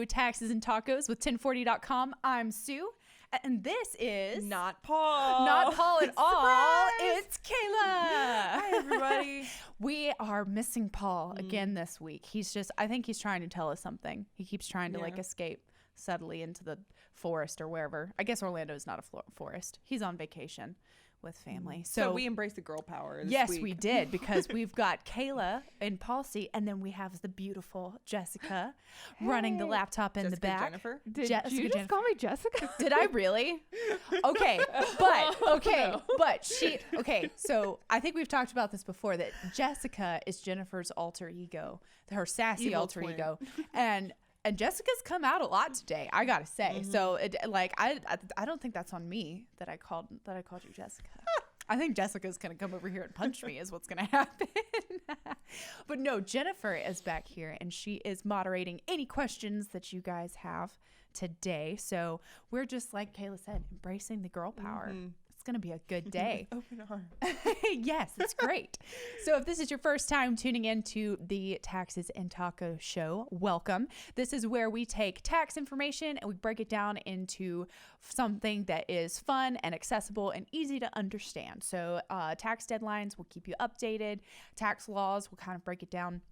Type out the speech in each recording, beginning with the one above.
to Taxes and Tacos with 1040.com. I'm Sue, and this is not Paul. Not Paul at all. Surprise! It's Kayla. Hi, everybody. We are missing Paul again this week. I think he's trying to tell us something. He keeps trying to escape subtly into the forest or wherever. I guess Orlando is not a forest. He's on vacation with family. So we embraced the girl power this yes, week. we did, because we've got Kayla in policy, and then we have the beautiful Jessica running the laptop in the back. Jennifer? Did you just call me Jessica? Did I really? Okay, so I think we've talked about this before, that Jessica is Jennifer's alter ego, her sassy Evil alter twin. ego, and Jessica's come out a lot today, I gotta say. So I don't think that's on me that I called you Jessica. I think Jessica's gonna come over here and punch me is what's gonna happen. But no, Jennifer is back here, and she is moderating any questions that you guys have today. So we're just, like Kayla said, embracing the girl power. It's gonna be a good day. Open arms. Yes, it's great. So if this is your first time tuning into the Taxes and Taco show, welcome. This is where we take tax information and we break it down into something that is fun and accessible and easy to understand. So tax deadlines will keep you updated. Tax laws will kind of break it down.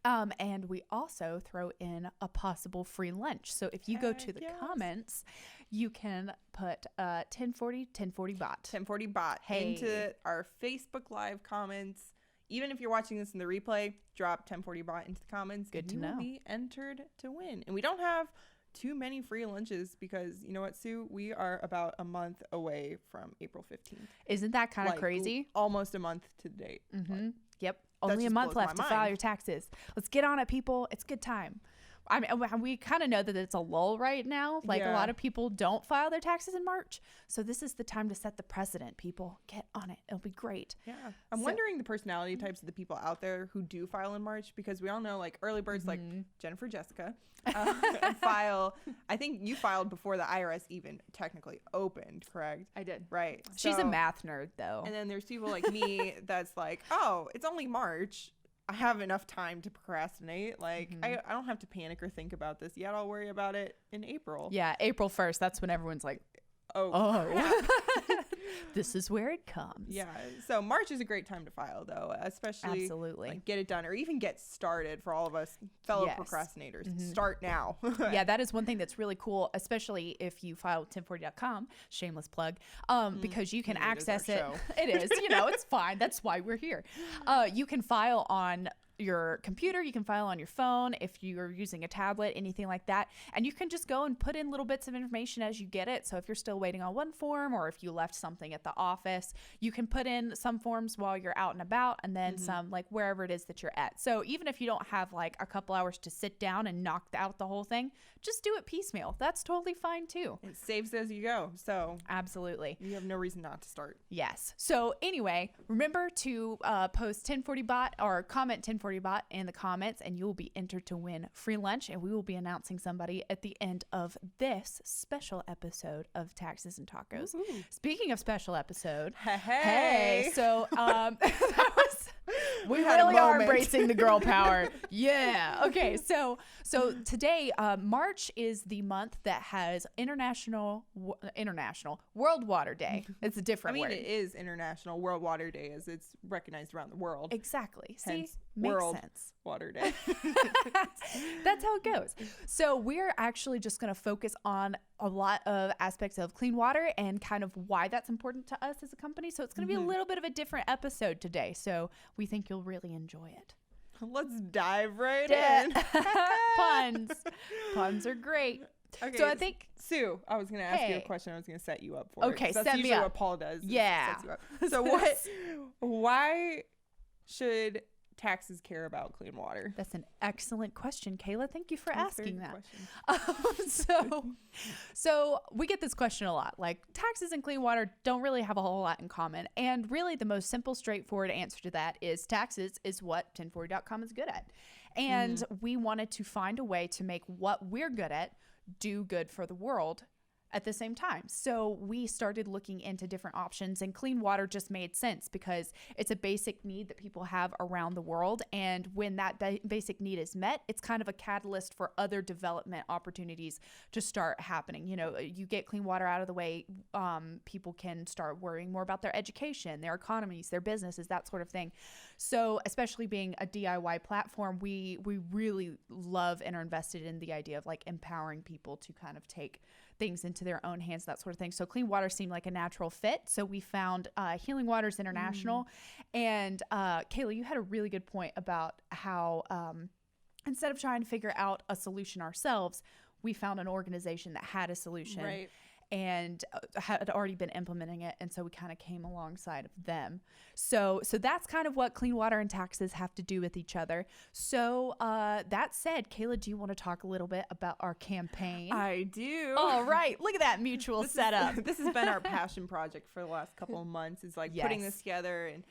And we also throw in a possible free lunch. So if you go to the comments, you can put 1040 bot. 1040 bot into our Facebook Live comments. Even if you're watching this in the replay, drop 1040 bot into the comments. Good to you know. will be entered to win. And we don't have too many free lunches because, you know what, Sue? We are about a month away from April 15th. Isn't that kind of crazy? Almost a month to date. Mm-hmm. Yep. Only a just month blows my left to mind. file your taxes. Let's get on it, people. It's good time. I mean, we kind of know that it's a lull right now. Like a lot of people don't file their taxes in March. So this is the time to set the precedent, people. Get on it. It'll be great. Yeah. I'm wondering the personality types of the people out there who do file in March, because we all know, like, early birds like Jennifer, Jessica file. I think you filed before the IRS even technically opened, correct? I did. Right. She's a So- math nerd, though. And then there's people like me that's like, oh, it's only March. I have enough time to procrastinate. Like, I don't have to panic or think about this yet. I'll worry about it in April. Yeah, April 1st. That's when everyone's like, Oh. this is where it comes. Yeah. So March is a great time to file, though, especially Absolutely. like, get it done or even get started for all of us fellow Yes. procrastinators. Start now. Yeah, that is one thing that's really cool, especially if you file with 1040.com, shameless plug, because you can It is our access it. show. It is, it's fine. That's why we're here. You can file on your computer, you can file on your phone if you're using a tablet, anything like that, and you can just go and put in little bits of information as you get it. So if you're still waiting on one form, or if you left something at the office, you can put in some forms while you're out and about, and then some, like, wherever it is that you're at. So even if you don't have like a couple hours to sit down and knock out the whole thing, just do it piecemeal. That's totally fine too. It saves as you go. So Absolutely. you have no reason not to start. Yes. So anyway, remember to post 1040 bot or comment 1040 bot in the comments, and you will be entered to win free lunch. And we will be announcing somebody at the end of this special episode of Taxes and Tacos. Woohoo. Speaking of special episode, Hey. so that was. We had a really are moment. embracing the girl power. Yeah. Okay. So today, March is the month that has International World Water Day. It's a I different mean, word. it is International World Water Day, as it's recognized around the world. Exactly. See, Hence, makes World sense. Water Day. That's how it goes. So we're actually just going to focus on a lot of aspects of clean water and kind of why that's important to us as a company. So it's going to be a little bit of a different episode today. So we think you'll really enjoy it. Let's dive right Yeah. in. Puns are great. Okay, So I think Sue, I was going to ask you a Hey. question. I was going to set you up for Okay, it. 'cause set that's me usually up. what Paul does. is Yeah. sets you up. So why should taxes care about clean water? That's an excellent question, Kayla. Thank you for That's a very asking good that. question. So we get this question a lot. Like, taxes and clean water don't really have a whole lot in common. And really the most simple, straightforward answer to that is taxes is what 1040.com is good at. And we wanted to find a way to make what we're good at do good for the world at the same time. So we started looking into different options, and clean water just made sense because it's a basic need that people have around the world. And when that basic need is met, it's kind of a catalyst for other development opportunities to start happening. You know, you get clean water out of the way, people can start worrying more about their education, their economies, their businesses, that sort of thing. So especially being a DIY platform, we really love and are invested in the idea of like empowering people to kind of take things into their own hands, that sort of thing. So clean water seemed like a natural fit. So we found Healing Waters International. And Kayla, you had a really good point about how instead of trying to figure out a solution ourselves, we found an organization that had a solution. Right. And had already been implementing it. And so we kind of came alongside of them. So that's kind of what clean water and taxes have to do with each other. So that said, Kayla, do you want to talk a little bit about our campaign? I do. All right. Look at that mutual setup. This has been our passion project for the last couple of months, is like putting this together and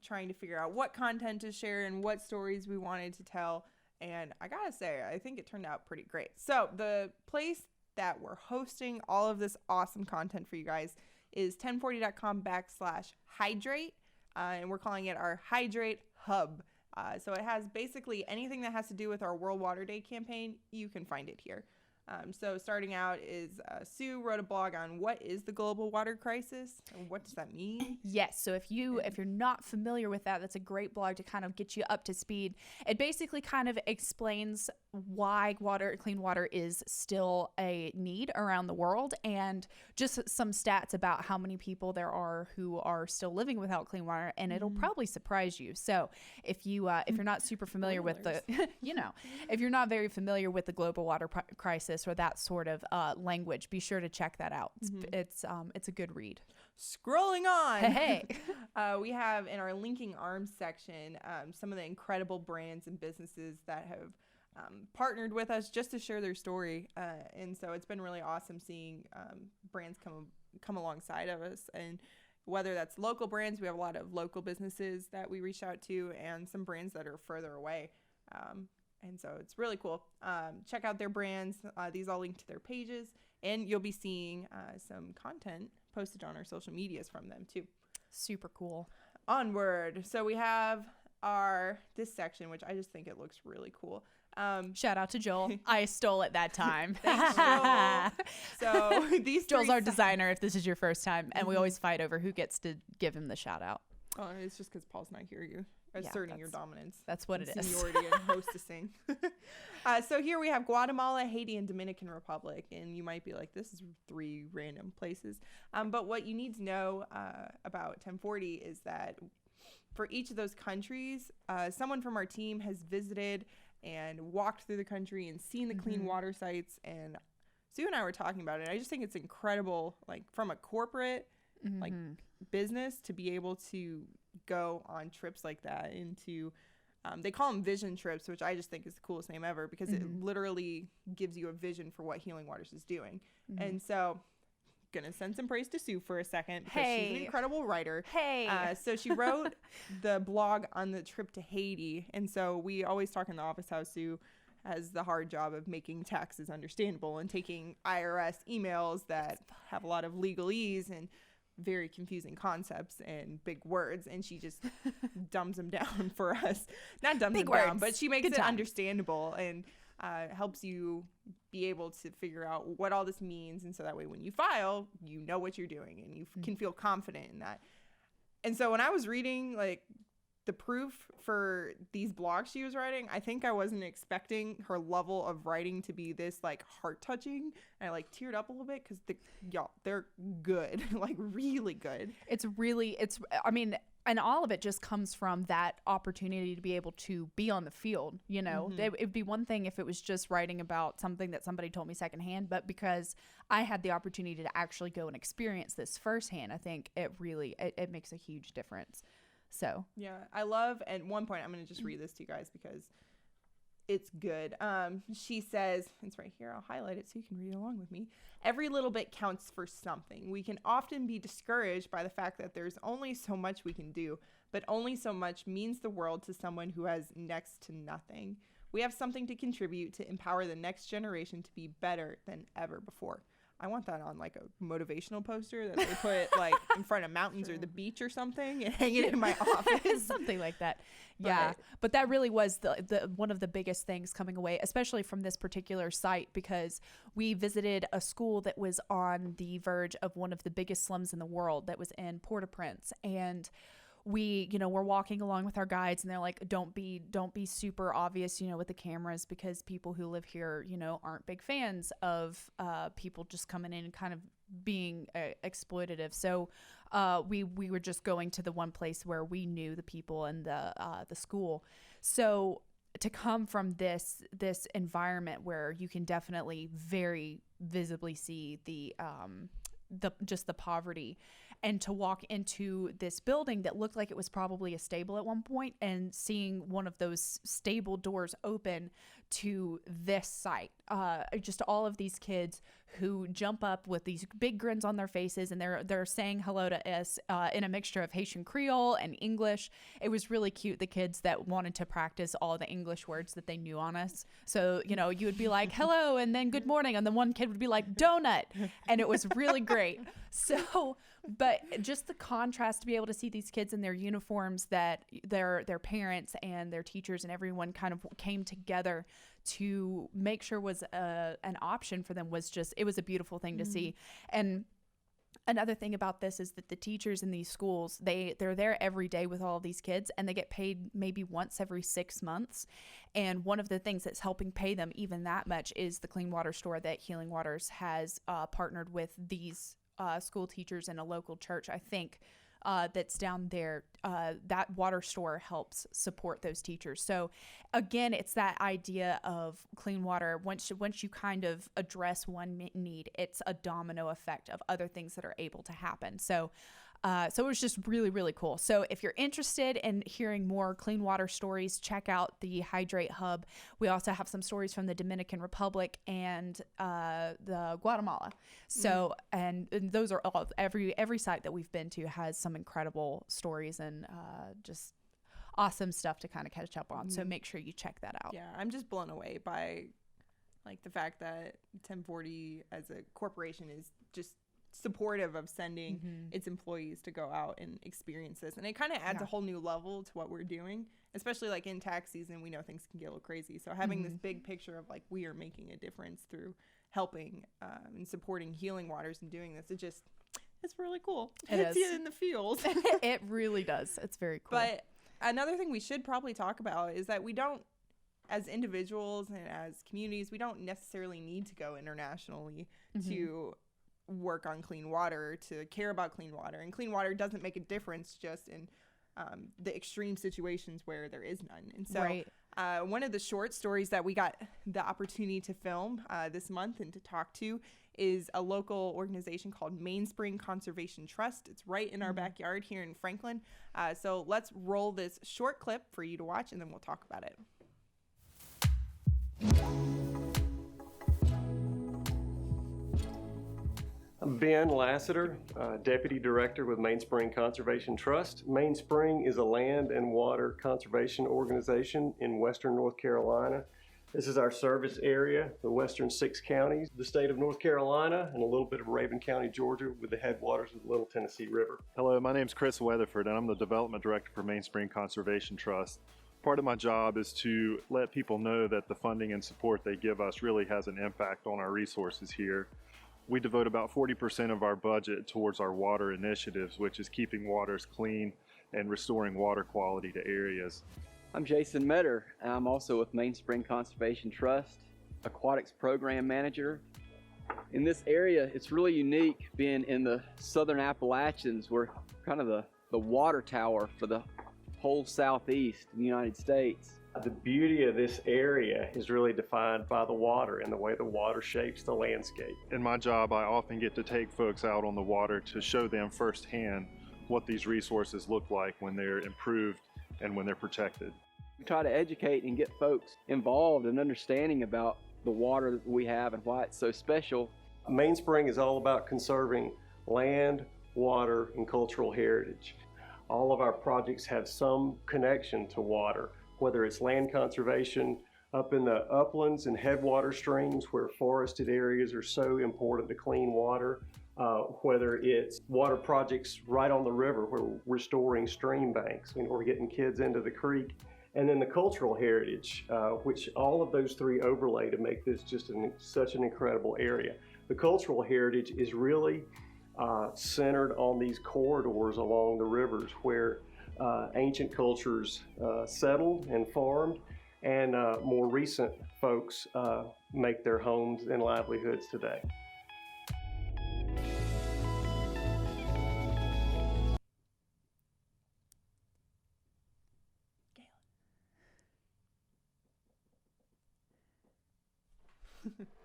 trying to figure out what content to share and what stories we wanted to tell. And I gotta say, I think it turned out pretty great. So the place that we're hosting all of this awesome content for you guys is 1040.com/hydrate. And we're calling it our Hydrate Hub. So it has basically anything that has to do with our World Water Day campaign. You can find it here. So starting out is Sue wrote a blog on what is the global water crisis and what does that mean? Yes. So if you're not familiar with that, that's a great blog to kind of get you up to speed. It basically kind of explains why clean water is still a need around the world, and just some stats about how many people there are who are still living without clean water, and it'll probably surprise you. So if you're not super familiar with the, if you're not very familiar with the global water crisis or that sort of language, be sure to check that out. It's a good read. Scrolling on. Hey. We have in our linking arms section some of the incredible brands and businesses that have partnered with us just to share their story. And so it's been really awesome seeing brands come alongside of us. And whether that's local brands, we have a lot of local businesses that we reach out to, and some brands that are further away. And so it's really cool. Check out their brands. These all link to their pages, and you'll be seeing some content posted on our social medias from them too. Super cool. Onward. So we have this section, which I just think it looks really cool. Shout out to Joel. I stole it that time. Thanks, Joel. So Joel's our designer if this is your first time, and we always fight over who gets to give him the shout out. Oh, it's just because Paul's not here. You're asserting your dominance. That's what it is. Seniority and hostessing. So here we have Guatemala, Haiti, and Dominican Republic. And you might be like, this is 3 random places. But what you need to know about 1040 is that for each of those countries, someone from our team has visited and walked through the country and seen the clean water sites. And Sue and I were talking about it. I just think it's incredible, like from a corporate like business, to be able to go on trips like that into they call them vision trips, which I just think is the coolest name ever, because it literally gives you a vision for what Healing Waters is doing. And so gonna send some praise to Sue for a second, because she's an incredible writer. So she wrote the blog on the trip to Haiti, and so we always talk in the office how Sue has the hard job of making taxes understandable and taking IRS emails that have a lot of legalese and very confusing concepts and big words, and she just dumbs them down for us. Not dumbs them down, but she makes it understandable and helps you be able to figure out what all this means, and so that way when you file, you know what you're doing and you can feel confident in that. And so when I was reading like the proof for these blogs she was writing, I think I wasn't expecting her level of writing to be this like heart touching. And I like teared up a little bit because they're good, like really good. And all of it just comes from that opportunity to be able to be on the field. You know, it'd be one thing if it was just writing about something that somebody told me secondhand, but because I had the opportunity to actually go and experience this firsthand, I think it really, it makes a huge difference. So yeah, I love, at one point I'm going to just read this to you guys because it's good. She says, it's right here, I'll highlight it so you can read along with me. Every little bit counts for something. We can often be discouraged by the fact that there's only so much we can do, but only so much means the world to someone who has next to nothing. We have something to contribute to empower the next generation to be better than ever before. I want that on like a motivational poster that they put like in front of mountains or the beach or something and hang it in my office. Something like that. Yeah. But that really was the one of the biggest things coming away, especially from this particular site, because we visited a school that was on the verge of one of the biggest slums in the world that was in Port-au-Prince. And we, we're walking along with our guides, and they're like, don't be super obvious, with the cameras, because people who live here, aren't big fans of people just coming in and kind of being exploitative. So we were just going to the one place where we knew the people and the school. So to come from this environment where you can definitely very visibly see the poverty, and to walk into this building that looked like it was probably a stable at one point, and seeing one of those stable doors open to this site, just all of these kids who jump up with these big grins on their faces, and they're saying hello to us in a mixture of Haitian Creole and English. It was really cute, the kids that wanted to practice all the English words that they knew on us. So you would be like hello, and then good morning, and then one kid would be like donut, and it was really great. So but just the contrast to be able to see these kids in their uniforms, that their parents and their teachers and everyone kind of came together to make sure was an option for them, it was a beautiful thing to see. And another thing about this is that the teachers in these schools, they're there every day with all of these kids, and they get paid maybe once every 6 months. And one of the things that's helping pay them even that much is the clean water store that Healing Waters has partnered with these school teachers in a local church, I think, that's down there. That water store helps support those teachers. So again, it's that idea of clean water. Once you kind of address one need, it's a domino effect of other things that are able to happen. So it was just really, really cool. So if you're interested in hearing more clean water stories, check out the Hydrate Hub. We also have some stories from the Dominican Republic and the Guatemala. So and those are all, every site that we've been to has some incredible stories and just awesome stuff to kind of catch up on. So make sure you check that out. Yeah, I'm just blown away by like the fact that 1040 as a corporation is just supportive of sending its employees to go out and experience this, and it kind of adds a whole new level to what we're doing, especially like in tax season. We know things can get a little crazy, so having this big picture of like we are making a difference through helping and supporting Healing Waters and doing this, it's really cool. It's in the field. It really does. It's very cool. But another thing we should probably talk about is that we don't, as individuals and as communities, we don't necessarily need to go internationally to work on clean water, to care about clean water. And clean water doesn't make a difference just in the extreme situations where there is none. And so one of the short stories that we got the opportunity to film this month and to talk to is a local organization called Mainspring Conservation Trust. It's right in our backyard here in Franklin. So let's roll this short clip for you to watch, and then we'll talk about it. I'm Ben Lassiter, Deputy Director with Mainspring Conservation Trust. Mainspring is a land and water conservation organization in western North Carolina. This is our service area, the western 6 counties, the state of North Carolina, and a little bit of Raven County, Georgia, with the headwaters of the Little Tennessee River. Hello, my name is Chris Weatherford, and I'm the Development Director for Mainspring Conservation Trust. Part of my job is to let people know that the funding and support they give us really has an impact on our resources here. We devote about 40% of our budget towards our water initiatives, which is keeping waters clean and restoring water quality to areas. I'm Jason Metter, and I'm also with Mainspring Conservation Trust, Aquatics Program Manager. In this area, it's really unique being in the Southern Appalachians. We're kind of the water tower for the whole Southeast in the United States. The beauty of this area is really defined by the water and the way the water shapes the landscape. In my job, I often get to take folks out on the water to show them firsthand what these resources look like when they're improved and when they're protected. We try to educate and get folks involved and understanding about the water that we have and why it's so special. Mainspring is all about conserving land, water, and cultural heritage. All of our projects have some connection to water, whether it's land conservation, up in the uplands and headwater streams where forested areas are so important to clean water, whether it's water projects right on the river where we're restoring stream banks and we're getting kids into the creek, and then the cultural heritage, which all of those three overlay to make this just such an incredible area. The cultural heritage is really centered on these corridors along the rivers where ancient cultures settled and farmed, and more recent folks make their homes and livelihoods today.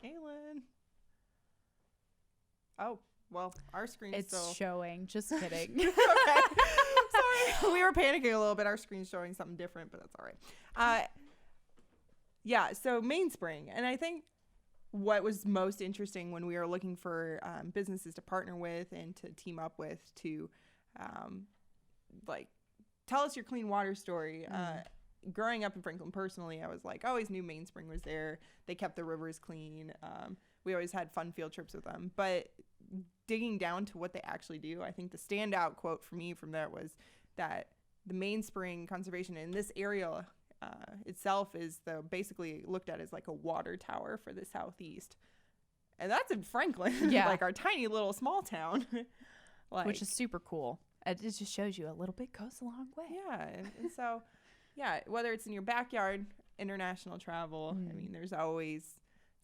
Galen. Oh, well, our screen's It's still showing. Just kidding. okay. Sorry. We were panicking a little bit. Our screen's showing something different, but that's all right. Yeah, so Mainspring. And I think what was most interesting when we were looking for businesses to partner with and to team up with to like tell us your clean water story. Growing up in Franklin personally, I was like, always knew Mainspring was there. They kept the rivers clean. We always had fun field trips with them. But digging down to what they actually do, I think the standout quote for me from there was that the Mainspring conservation in this area itself is basically looked at as like a water tower for the Southeast. And that's in Franklin, Yeah. like our tiny little small town. Which is super cool. It just shows you a little bit goes a long way. Yeah. And so, yeah, whether it's in your backyard, international travel, I mean, there's always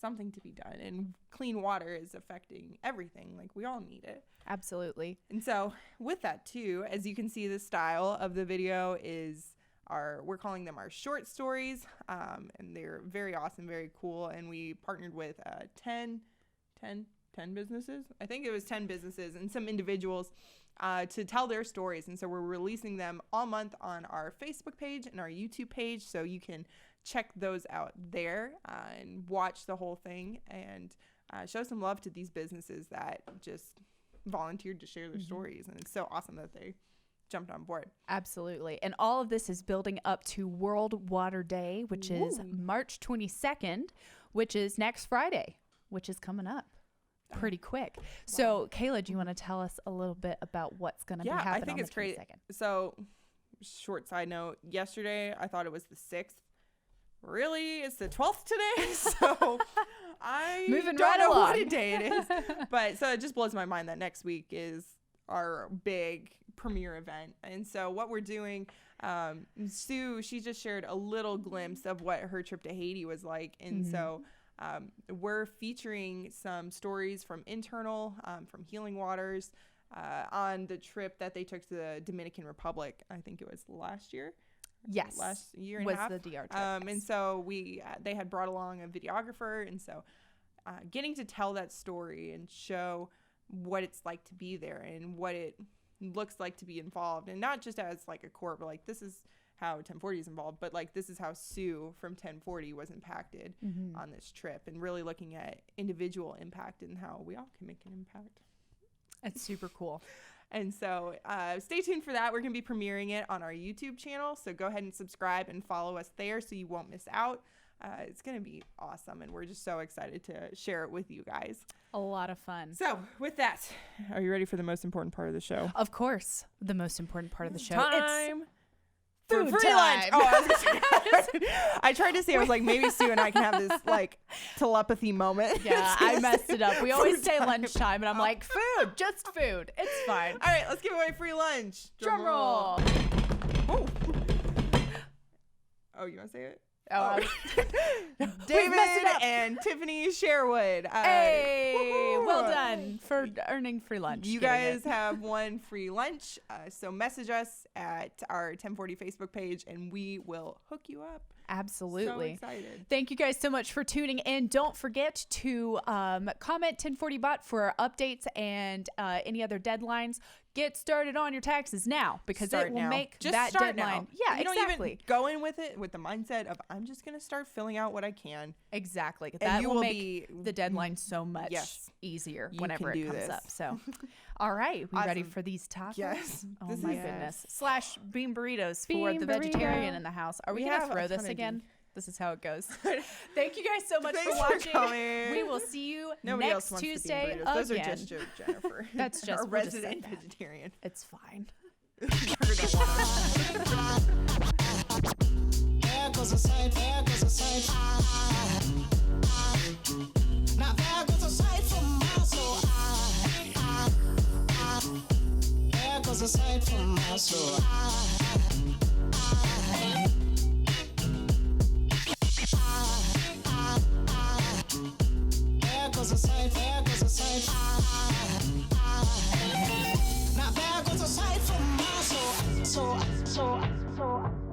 something to be done. And clean water is affecting everything. Like, we all need it. Absolutely. And so with that too, as you can see, the style of the video is we're calling them our short stories. And they're very awesome, very cool. And we partnered with 10 businesses. I think it was 10 businesses and some individuals to tell their stories. And so we're releasing them all month on our Facebook page and our YouTube page. So you can check those out there and watch the whole thing and show some love to these businesses that just volunteered to share their stories. And it's so awesome that they jumped on board. Absolutely. And all of this is building up to World Water Day, which is March 22nd, which is next Friday, which is coming up pretty quick. Wow. So Kayla, do you want to tell us a little bit about what's going to be happening? I think on it's the great. 22nd? So short side note, yesterday I thought it was the 6th. Really? It's the 12th today? So I Moving don't right know along. what a day it is. But so it just blows my mind that next week is our big premiere event. And so what we're doing, Sue, she just shared a little glimpse of what her trip to Haiti was like. And so we're featuring some stories from internal, from Healing Waters, on the trip that they took to the Dominican Republic. I think it was last year. Yes. Last year and was a half. the DR trip. And yes. so they had brought along a videographer. And so getting to tell that story and show what it's like to be there and what it looks like to be involved, and not just as like a core, but like this is how 1040 is involved, but like this is how Sue from 1040 was impacted on this trip, and really looking at individual impact and how we all can make an impact. It's super cool. And so stay tuned for that. We're going to be premiering it on our YouTube channel. So go ahead and subscribe and follow us there so you won't miss out. It's going to be awesome. And we're just so excited to share it with you guys. A lot of fun. So with that, are you ready for the most important part of the show? Of course, the most important part of the show. Time it's for food free lunch. time. Oh, I was gonna say, I tried to say, I was like, maybe Sue and I can have this like telepathy moment. Yeah, I messed it up. We always Food say time. lunchtime, and I'm like, food, just food. It's fine. All right, let's give away free lunch. Drum roll. Oh. Oh, you want to say it? Oh, David messed it up. and Tiffany Sherwood. Hey, woohoo. well done for earning free lunch. You getting guys it. have won free lunch. So message us at our 1040 Facebook page and we will hook you up. Absolutely. So excited. Thank you guys so much for tuning in. Don't forget to comment 1040bot for updates and any other deadlines. Get started on your taxes now because Start it will now. make Just that start deadline. now. Yeah, you exactly. don't even go in with it with the mindset of I'm just going to start filling out what I can. Exactly. And That you will will make be the deadline so much Yes. easier You whenever can it do comes this. up. So, all right, we ready Awesome. for these tacos? Yes. Oh This my is- goodness. Slash bean burritos for Bean the vegetarian burrito. in the house. Are we We gonna have a throw ton this of again? bean- This is how it goes. Thank you guys so much Thanks for for watching. coming. We will see you Nobody next else wants Tuesday the bean burritos. Those again. are just jokes, Jennifer. That's just our we'll just say resident that. vegetarian. It's fine. There goes a sight, there goes a sight. Now there goes a sight from my soul. There goes a sight from my soul. There goes a sight, there goes a sight. Now there goes a sight from my soul. So.